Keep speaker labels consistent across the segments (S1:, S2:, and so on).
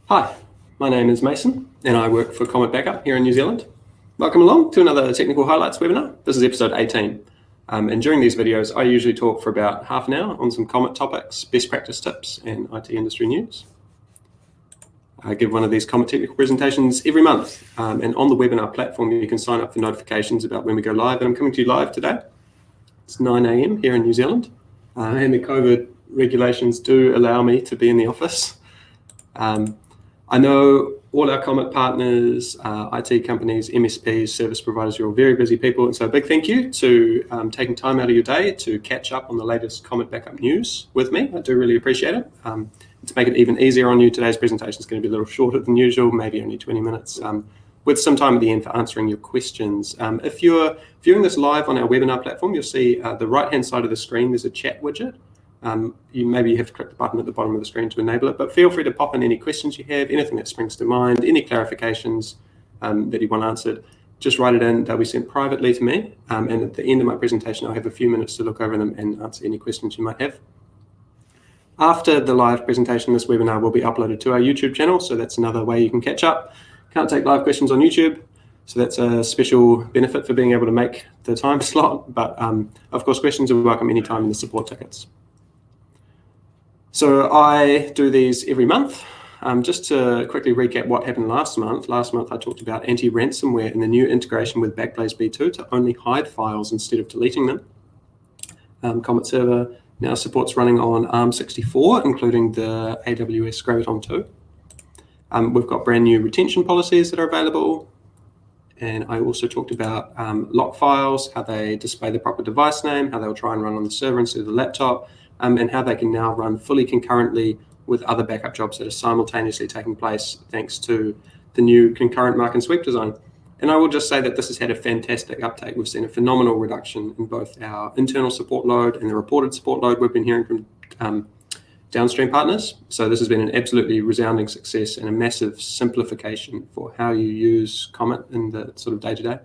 S1: Hi, my name is Mason and I work for Comet Backup here in New Zealand. Welcome along to another Technical Highlights webinar. This is episode 18. And during these videos, I usually talk for about half an hour on some Comet topics, best practice tips, and IT industry news. I give one of these Comet technical presentations every month. And on the webinar platform, you can sign up for notifications about when we go live. And I'm coming to you live today. It's 9 a.m. here in New Zealand. And the COVID regulations do allow me to be in the office. I know all our Comet partners, IT companies, MSPs, service providers, you're all very busy people. And so a big thank you to taking time out of your day to catch up on the latest Comet Backup news with me. I do really appreciate it. To make it even easier on you, today's presentation is going to be a little shorter than usual, maybe only 20 minutes, with some time at the end for answering your questions. If you're viewing this live on our webinar platform, you'll see the right-hand side of the screen, there's a chat widget. You have to click the button at the bottom of the screen to enable it, but feel free to pop in any questions you have, anything that springs to mind, any clarifications that you want answered. Just write it in, they'll be sent privately to me, and at the end of my presentation I'll have a few minutes to look over them and answer any questions you might have. After the live presentation, this webinar will be uploaded to our YouTube channel, so that's another way you can catch up. Can't take live questions on YouTube, so that's a special benefit for being able to make the time slot, but of course questions are welcome anytime in the support tickets. So I do these every month. Just to quickly recap what happened last month. Last month I talked about anti-ransomware and the new integration with Backblaze B2 to only hide files instead of deleting them. Comet Server now supports running on ARM64, including the AWS Graviton 2. We've got brand new retention policies that are available. And I also talked about lock files, how they display the proper device name, how they'll try and run on the server instead of the laptop, and how they can now run fully concurrently with other backup jobs that are simultaneously taking place thanks to the new concurrent mark and sweep design. And I will just say that this has had a fantastic uptake. We've seen a phenomenal reduction in both our internal support load and the reported support load we've been hearing from downstream partners. So this has been an absolutely resounding success and a massive simplification for how you use Comet in the sort of day-to-day.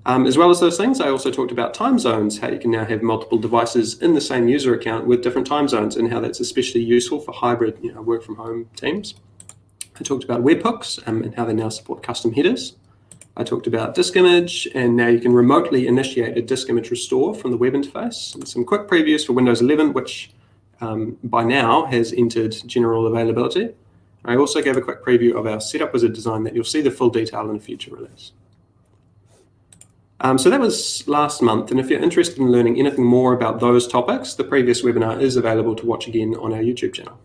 S1: As well as those things, I also talked about time zones, how you can now have multiple devices in the same user account with different time zones and how that's especially useful for hybrid work from home teams. I talked about webhooks and how they now support custom headers. I talked about disk image, and now you can remotely initiate a disk image restore from the web interface. And some quick previews for Windows 11, which by now has entered general availability. I also gave a quick preview of our setup wizard design that you'll see the full detail in a future release. So that was last month, and if you're interested in learning anything more about those topics, the previous webinar is available to watch again on our YouTube channel.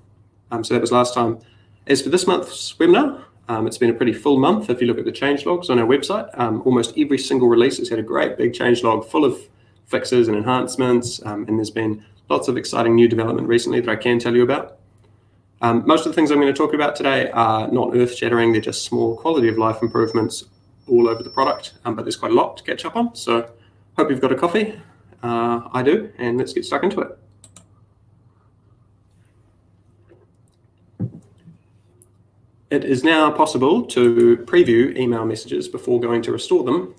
S1: So that was last time. As for this month's webinar, it's been a pretty full month. If you look at the changelogs on our website, almost every single release has had a great big changelog full of fixes and enhancements, and there's been lots of exciting new development recently that I can tell you about. Most of the things I'm going to talk about today are not earth-shattering, they're just small quality of life improvements all over the product, but there's quite a lot to catch up on. So hope you've got a coffee. I do, and let's get stuck into it. It is now possible to preview email messages before going to restore them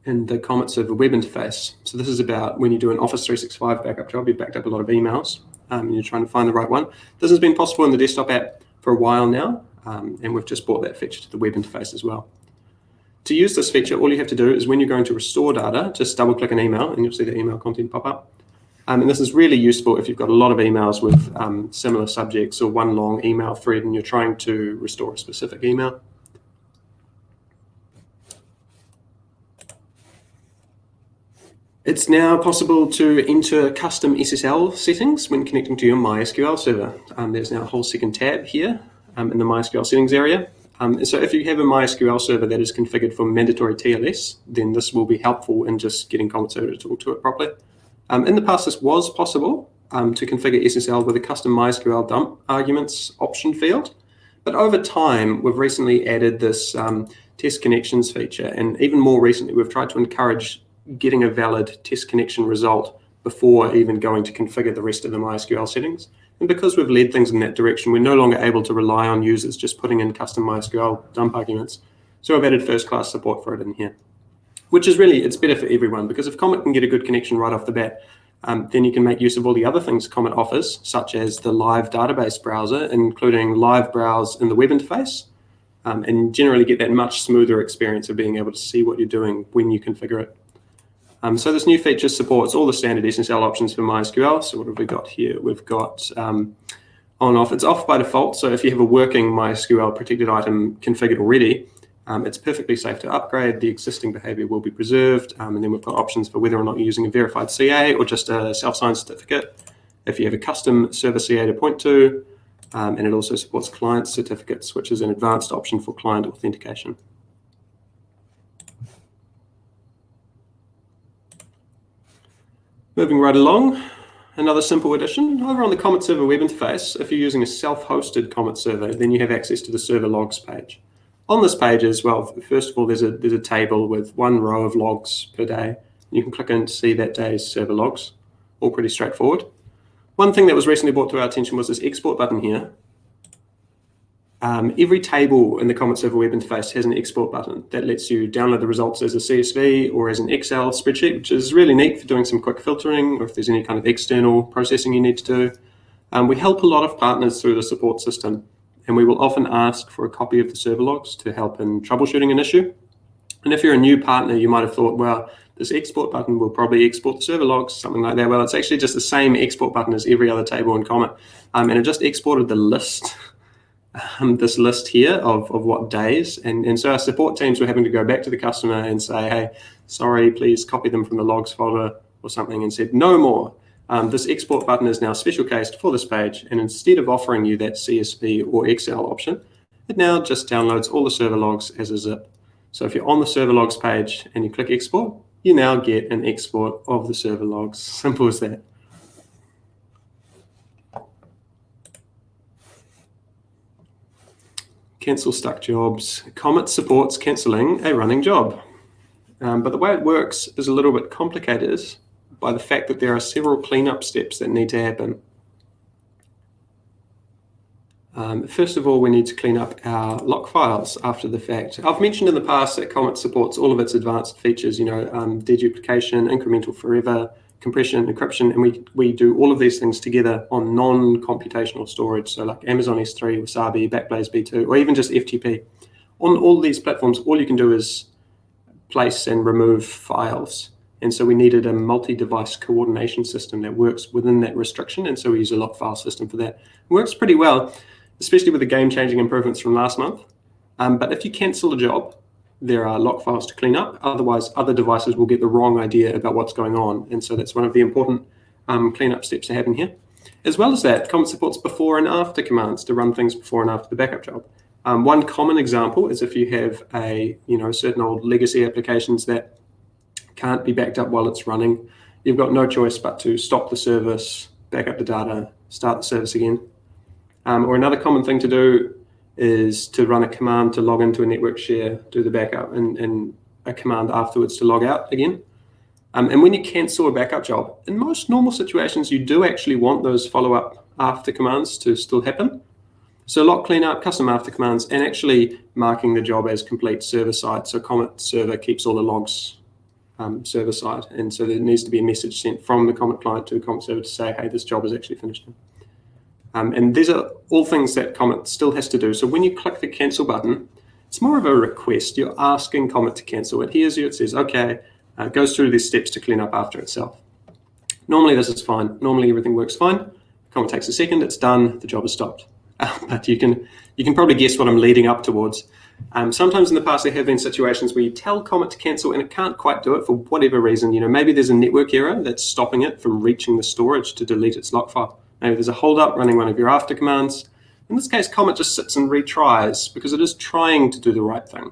S1: in the Comet Server web interface. So this is about when you do an Office 365 backup job, you've backed up a lot of emails, and you're trying to find the right one. This has been possible in the desktop app for a while now, and we've just brought that feature to the web interface as well. To use this feature, all you have to do is when you're going to restore data, just double click an email and you'll see the email content pop up. And this is really useful if you've got a lot of emails with similar subjects or one long email thread and you're trying to restore a specific email. It's now possible to enter custom SSL settings when connecting to your MySQL server. There's now a whole second tab here in the MySQL settings area. So if you have a MySQL server that is configured for mandatory TLS, then this will be helpful in just getting Comet Server to talk to it properly. In the past, this was possible to configure SSL with a custom MySQL dump arguments option field. But over time, we've recently added this test connections feature. And even more recently, we've tried to encourage getting a valid test connection result before even going to configure the rest of the MySQL settings. And because we've led things in that direction, we're no longer able to rely on users just putting in custom MySQL dump arguments. So I've added first-class support for it in here, which is really, it's better for everyone, because if Comet can get a good connection right off the bat, then you can make use of all the other things Comet offers, such as the live database browser, including live browse in the web interface, and generally get that much smoother experience of being able to see what you're doing when you configure it. So this new feature supports all the standard SSL options for MySQL. So what have we got here? We've got on-off. It's off by default. So if you have a working MySQL protected item configured already, it's perfectly safe to upgrade. The existing behavior will be preserved. And then we've got options for whether or not you're using a verified CA or just a self-signed certificate. If you have a custom server CA to point to, and it also supports client certificates, which is an advanced option for client authentication. Moving right along, another simple addition. Over on the Comet server web interface, if you're using a self-hosted Comet server, then you have access to the server logs page. On this page as well, first of all, there's a table with one row of logs per day. You can click in to see that day's server logs, all pretty straightforward. One thing that was recently brought to our attention was this export button here. Every table in the Comet server web interface has an export button that lets you download the results as a CSV or as an Excel spreadsheet, which is really neat for doing some quick filtering or if there's any kind of external processing you need to do. We help a lot of partners through the support system, and we will often ask for a copy of the server logs to help in troubleshooting an issue. And if you're a new partner, you might have thought, well, this export button will probably export the server logs, something like that. Well, it's actually just the same export button as every other table in Comet, and it just exported the list. This list here of what days, and so our support teams were having to go back to the customer and say, hey, sorry, please copy them from the logs folder or something, and said no more. This export button is now special cased for this page, and instead of offering you that CSV or Excel option, it now just downloads all the server logs as a zip. So if you're on the server logs page and you click export, you now get an export of the server logs. Simple as that. Cancel stuck jobs. Comet supports cancelling a running job. But the way it works is a little bit complicated by the fact that there are several cleanup steps that need to happen. First of all, we need to clean up our lock files after the fact. I've mentioned in the past that Comet supports all of its advanced features, deduplication, incremental forever, compression, encryption, and we do all of these things together on non-computational storage, so like Amazon S3, Wasabi, Backblaze B2, or even just FTP. On all these platforms, all you can do is place and remove files. And so we needed a multi-device coordination system that works within that restriction, and so we use a lock file system for that. It works pretty well, especially with the game-changing improvements from last month. But if you cancel a job, there are lock files to clean up. Otherwise, other devices will get the wrong idea about what's going on. And so that's one of the important cleanup steps to happen here. As well as that, Comet supports before and after commands to run things before and after the backup job. One common example is if you have certain old legacy applications that can't be backed up while it's running, you've got no choice but to stop the service, back up the data, start the service again. Or another common thing to do is to run a command to log into a network share, do the backup, and a command afterwards to log out again. And when you cancel a backup job, in most normal situations, you do actually want those follow-up after commands to still happen. So lock cleanup, custom after commands, and actually marking the job as complete server-side. So Comet server keeps all the logs server-side. And so there needs to be a message sent from the Comet client to the Comet server to say, hey, this job is actually finished. And these are all things that Comet still has to do. So when you click the cancel button, it's more of a request. You're asking Comet to cancel. It hears you, it says, okay, it goes through these steps to clean up after itself. Normally this is fine. Normally everything works fine. Comet takes a second, it's done, the job is stopped. But you can probably guess what I'm leading up towards. Sometimes in the past there have been situations where you tell Comet to cancel and it can't quite do it for whatever reason. Maybe there's a network error that's stopping it from reaching the storage to delete its lock file. Maybe there's a holdup running one of your after commands. In this case, Comet just sits and retries because it is trying to do the right thing.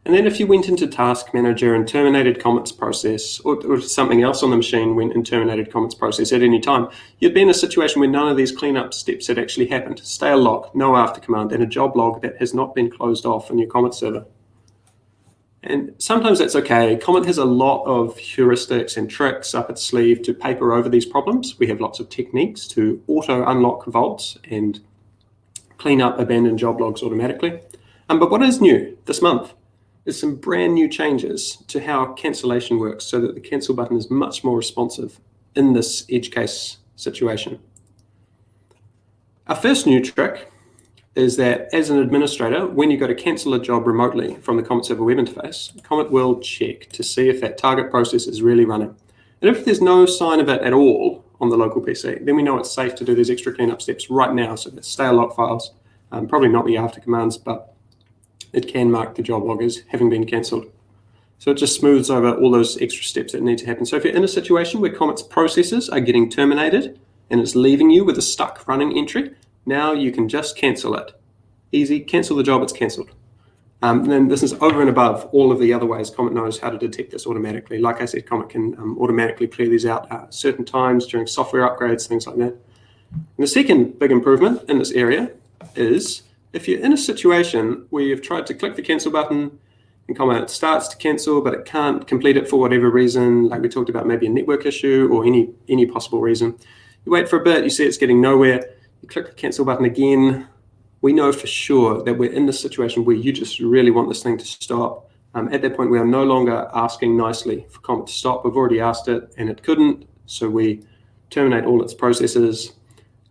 S1: And then if you went into Task Manager and terminated Comet's process, or something else on the machine went and terminated Comet's process at any time, you'd be in a situation where none of these cleanup steps had actually happened. Stale lock, no after command, and a job log that has not been closed off on your Comet server. And sometimes that's okay. Comet has a lot of heuristics and tricks up its sleeve to paper over these problems. We have lots of techniques to auto-unlock vaults and clean up abandoned job logs automatically. But what is new this month is some brand new changes to how cancellation works so that the cancel button is much more responsive. in this edge case situation. Our first new trick is that as an administrator, when you go to cancel a job remotely from the Comet server web interface, Comet will check to see if that target process is really running. And if there's no sign of it at all on the local PC, then we know it's safe to do these extra cleanup steps right now. So that's stale log files, probably not the after commands, but it can mark the job log as having been cancelled. So it just smooths over all those extra steps that need to happen. So if you're in a situation where Comet's processes are getting terminated and it's leaving you with a stuck running entry, now you can just cancel it. Easy, cancel the job, it's cancelled. Then this is over and above all of the other ways Comet knows how to detect this automatically. Like I said, Comet can automatically clear these out at certain times during software upgrades, things like that. And the second big improvement in this area is if you're in a situation where you've tried to click the cancel button and Comet starts to cancel, but it can't complete it for whatever reason, like we talked about, maybe a network issue or any possible reason. You wait for a bit, you see it's getting nowhere, you click the cancel button again. We know for sure that we're in this situation where you just really want this thing to stop. At that point, we are no longer asking nicely for Comet to stop. We've already asked it and it couldn't, so we terminate all its processes.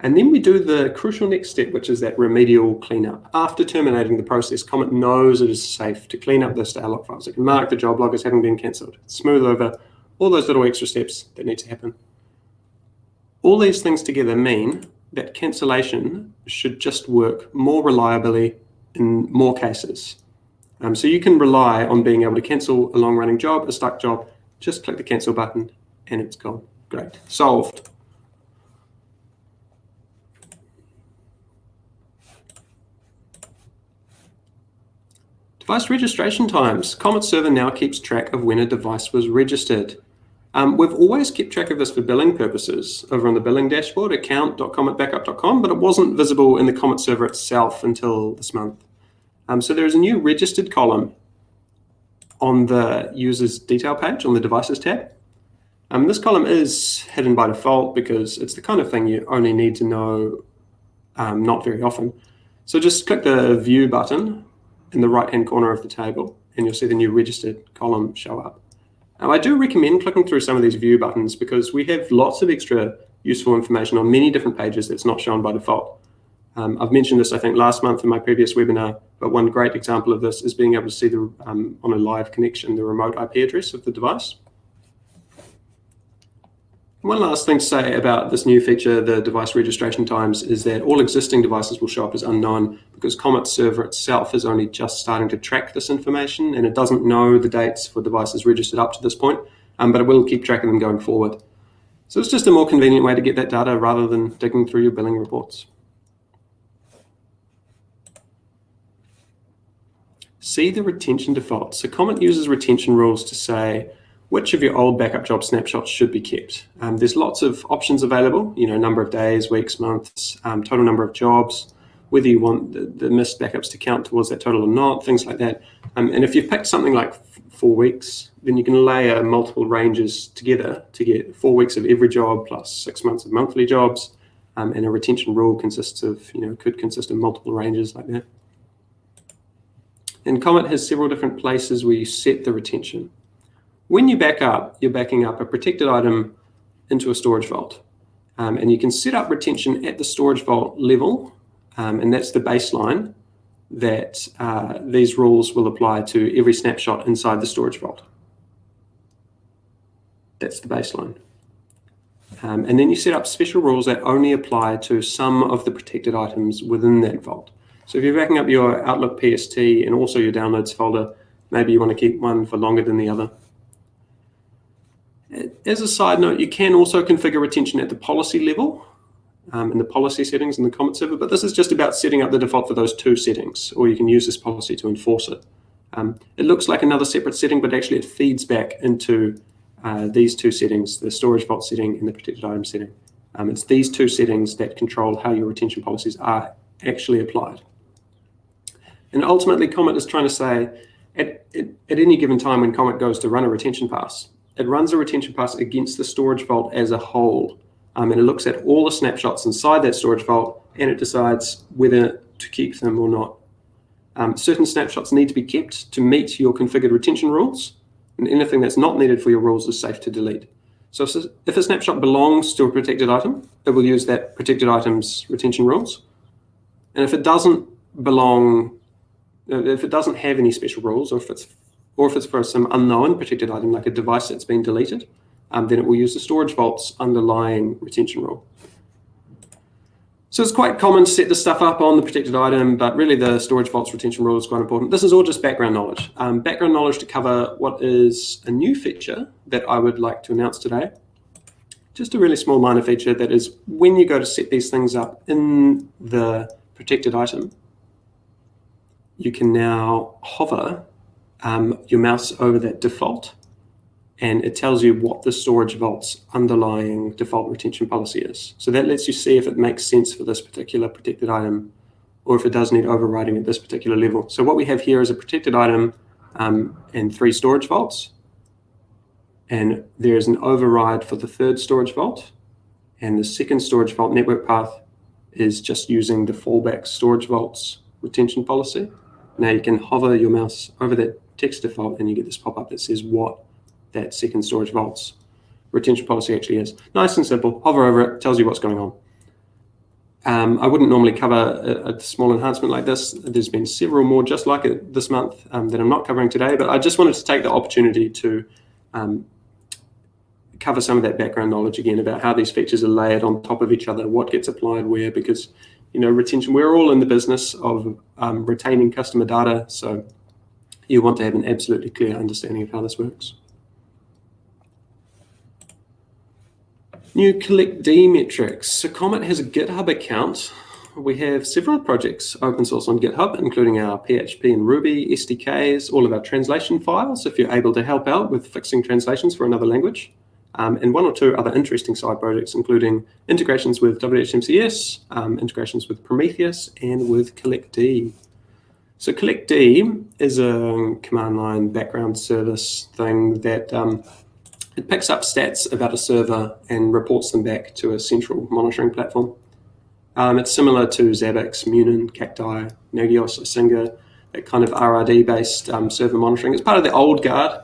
S1: And then we do the crucial next step, which is that remedial cleanup. After terminating the process, Comet knows it is safe to clean up the stale log files. It can mark the job log as having been cancelled, smooth over all those little extra steps that need to happen. All these things together mean that cancellation should just work more reliably in more cases. So you can rely on being able to cancel a long-running job, a stuck job, just click the cancel button and it's gone. Great, solved. Device registration times. Comet server now keeps track of when a device was registered. We've always kept track of this for billing purposes over on the billing dashboard, account.cometbackup.com, but it wasn't visible in the Comet server itself until this month. So there is a new registered column on the user's detail page on the devices tab. This column is hidden by default because it's the kind of thing you only need to know not very often. So just click the view button in the right-hand corner of the table and you'll see the new registered column show up. I do recommend clicking through some of these view buttons because we have lots of extra useful information on many different pages that's not shown by default. I've mentioned this, I think, last month in my previous webinar, but one great example of this is being able to see the on a live connection, the remote IP address of the device. One last thing to say about this new feature, the device registration times, is that all existing devices will show up as unknown because Comet server itself is only just starting to track this information and it doesn't know the dates for devices registered up to this point, but it will keep track of them going forward. So it's just a more convenient way to get that data rather than digging through your billing reports. See the retention defaults. So Comet uses retention rules to say which of your old backup job snapshots should be kept. There's lots of options available, number of days, weeks, months, total number of jobs, whether you want the missed backups to count towards that total or not, things like that. And if you've picked something like 4 weeks, then you can layer multiple ranges together to get 4 weeks of every job plus 6 months of monthly jobs. And a retention rule consists of, could consist of multiple ranges like that. And Comet has several different places where you set the retention. When you back up, you're backing up a protected item into a storage vault. And you can set up retention at the storage vault level, and that's the baseline that these rules will apply to every snapshot inside the storage vault. That's the baseline. And then you set up special rules that only apply to some of the protected items within that vault. So if you're backing up your Outlook PST and also your downloads folder, maybe you want to keep one for longer than the other. As a side note, you can also configure retention at the policy level in the policy settings in the Comet server, but this is just about setting up the default for those 2 settings, or you can use this policy to enforce it. It looks like another separate setting, but actually it feeds back into these 2 settings, the storage vault setting and the protected item setting. It's these 2 settings that control how your retention policies are actually applied. And ultimately, Comet is trying to say, at any given time when Comet goes to run a retention pass, it runs a retention pass against the storage vault as a whole, and it looks at all the snapshots inside that storage vault, and it decides whether to keep them or not. Certain snapshots need to be kept to meet your configured retention rules, and anything that's not needed for your rules is safe to delete. So if a snapshot belongs to a protected item, it will use that protected item's retention rules. And if it doesn't belong, if it doesn't have any special rules, or if it's for some unknown protected item, like a device that's been deleted, then it will use the storage vault's underlying retention rule. So it's quite common to set this stuff up on the protected item, but really the storage vault's retention rule is quite important. This is all just background knowledge. Background knowledge to cover what is a new feature that I would like to announce today. Just a really small minor feature that is when you go to set these things up in the protected item, you can now hover your mouse over that default, and it tells you what the storage vault's underlying default retention policy is. So that lets you see if it makes sense for this particular protected item, or if it does need overriding at this particular level. So what we have here is a protected item and 3 storage vaults. And there is an override for the 3rd storage vault. And the 2nd storage vault network path is just using the fallback storage vault's retention policy. Now you can hover your mouse over that text default and you get this pop-up that says what that 2nd storage vault's retention policy actually is. Nice and simple. Hover over it, tells you what's going on. I wouldn't normally cover a small enhancement like this. There's been several more just like it this month that I'm not covering today, but I just wanted to take the opportunity to cover some of that background knowledge again about how these features are layered on top of each other, what gets applied where, because retention, we're all in the business of retaining customer data, so you want to have an absolutely clear understanding of how this works. New CollectD metrics. So Comet has a GitHub account. We have several projects open source on GitHub, including our PHP and Ruby SDKs, all of our translation files, if you're able to help out with fixing translations for another language, and 1 or 2 other interesting side projects, including integrations with WHMCS, integrations with Prometheus, and with CollectD. So CollectD is a command line background service thing that it picks up stats about a server and reports them back to a central monitoring platform. It's similar to Zabbix, Munin, Cacti, Nagios, Asinga, that kind of RRD-based server monitoring. It's part of the old guard.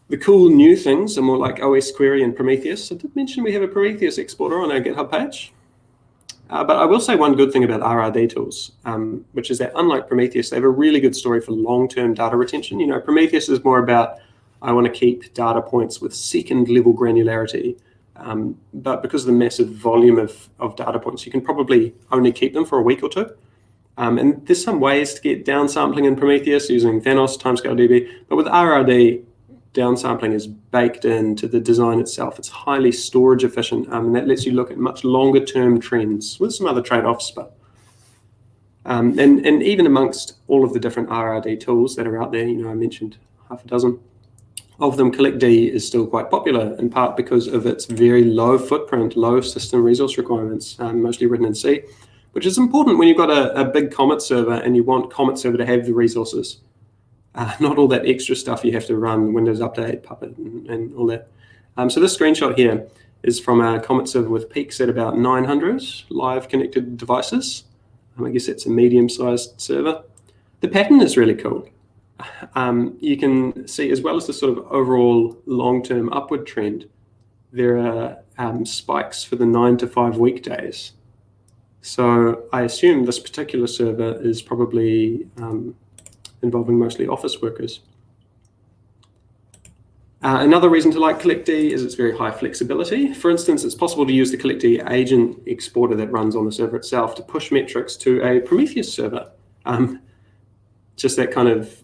S1: The cool new things are more like OS Query and Prometheus. I did mention we have a Prometheus exporter on our GitHub page. But I will say one good thing about RRD tools, which is that unlike Prometheus, they have a really good story for long-term data retention. Prometheus is more about, I want to keep data points with 2nd level granularity. But because of the massive volume of data points, you can probably only keep them for a week or 2. And there's some ways to get downsampling in Prometheus using Thanos, Timescale DB, but with RRD, downsampling is baked into the design itself. It's highly storage efficient, and that lets you look at much longer term trends with some other trade-offs. But and even amongst all of the different RRD tools that are out there, I mentioned half a dozen of them, CollectD is still quite popular, in part because of its very low footprint, low system resource requirements, mostly written in C, which is important when you've got a big Comet server and you want Comet server to have the resources. Not all that extra stuff you have to run, Windows Update, Puppet, and all that. So this screenshot here is from a Comet server with peaks at about 900 live connected devices. I guess it's a medium-sized server. The pattern is really cool. You can see, as well as the sort of overall long-term upward trend, there are spikes for the 9 to 5 weekdays. So I assume this particular server is probably involving mostly office workers. Another reason to like CollectD is its very high flexibility. For instance, it's possible to use the CollectD agent exporter that runs on the server itself to push metrics to a Prometheus server. Just that kind of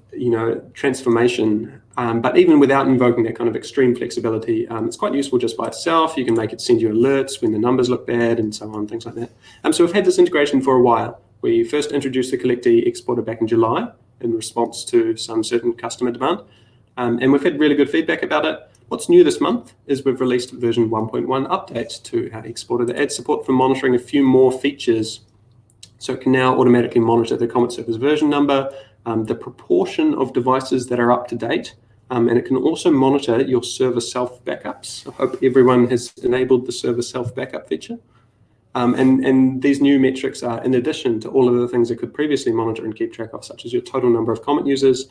S1: transformation, but even without invoking that kind of extreme flexibility, it's quite useful just by itself. You can make it send you alerts when the numbers look bad and so on, things like that. So we've had this integration for a while. We first introduced the CollectD exporter back in July in response to some certain customer demand, and we've had really good feedback about it. What's new this month is we've released version 1.1 update to our exporter that adds support for monitoring a few more features. So it can now automatically monitor the Comet server's version number, the proportion of devices that are up to date, and it can also monitor your server self-backups. I hope everyone has enabled the server self-backup feature. And these new metrics are in addition to all of the things it could previously monitor and keep track of, such as your total number of Comet users,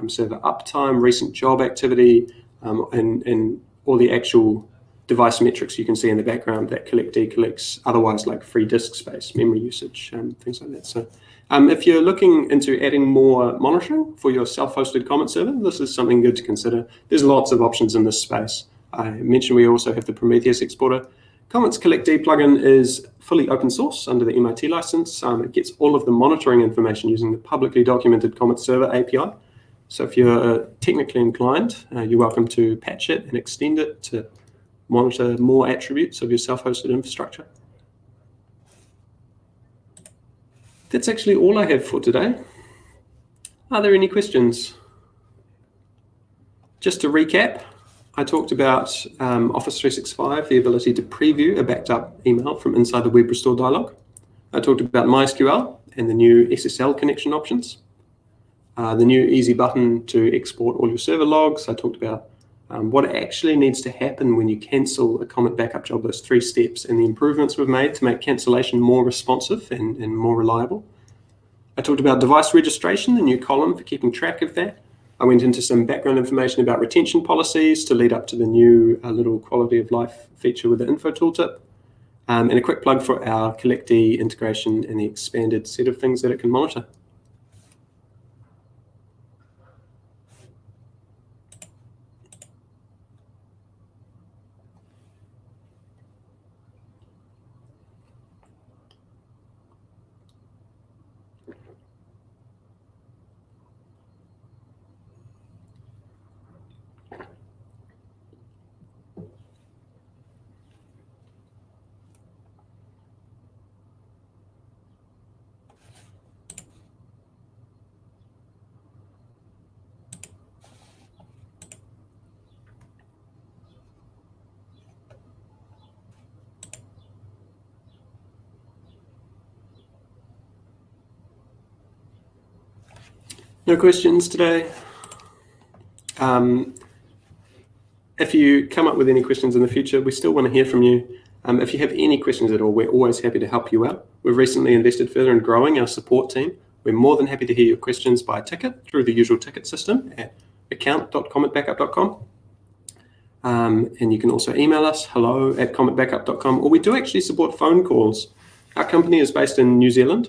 S1: server uptime, recent job activity, and all the actual device metrics you can see in the background that collect, decollects, otherwise like free disk space, memory usage, things like that. So if you're looking into adding more monitoring for your self-hosted Comet server, this is something good to consider. There's lots of options in this space. I mentioned we also have the Prometheus exporter. Comet's Collect D plugin is fully open source under the MIT license. It gets all of the monitoring information using the publicly documented Comet server API. So if you're technically inclined, you're welcome to patch it and extend it to monitor more attributes of your self-hosted infrastructure. That's actually all I have for today. Are there any questions? Just to recap, I talked about Office 365, the ability to preview a backed up email from inside the Web Restore dialog. I talked about MySQL and the new SSL connection options. The new easy button to export all your server logs. I talked about what actually needs to happen when you cancel a Comet backup job, those 3 steps, and the improvements we've made to make cancellation more responsive and more reliable. I talked about device registration, the new column for keeping track of that. I went into some background information about retention policies to lead up to the new little quality of life feature with the info tooltip, and a quick plug for our Collect D integration and the expanded set of things that it can monitor. No questions today. If you come up with any questions in the future, we still want to hear from you. If you have any questions at all, we're always happy to help you out. We've recently invested further in growing our support team. We're more than happy to hear your questions by ticket through the usual ticket system at account.cometbackup.com. And you can also email us, hello@cometbackup.com, or we do actually support phone calls. Our company is based in New Zealand.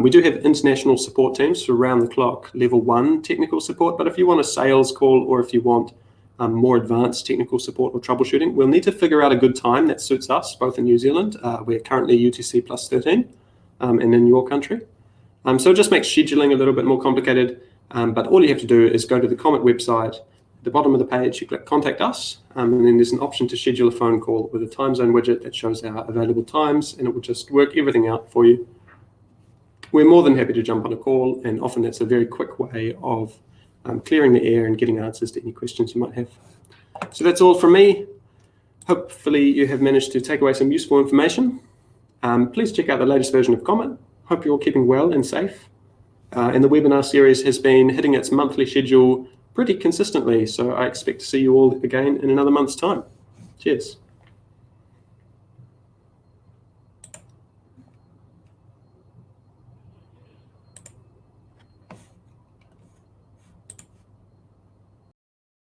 S1: We do have international support teams for round the clock, level 1 technical support, but if you want a sales call or if you want more advanced technical support or troubleshooting, we'll need to figure out a good time that suits us, both in New Zealand, we're currently UTC plus 13, and in your country. So it just makes scheduling a little bit more complicated, but all you have to do is go to the Comet website. At the bottom of the page, you click Contact Us, and then there's an option to schedule a phone call with a time zone widget that shows our available times, and it will just work everything out for you. We're more than happy to jump on a call, and often that's a very quick way of clearing the air and getting answers to any questions you might have. So that's all from me. Hopefully you have managed to take away some useful information. Please check out the latest version of Comet. Hope you're all keeping well and safe. And the webinar series has been hitting its monthly schedule pretty consistently, so I expect to see you all again in another month's time. Cheers.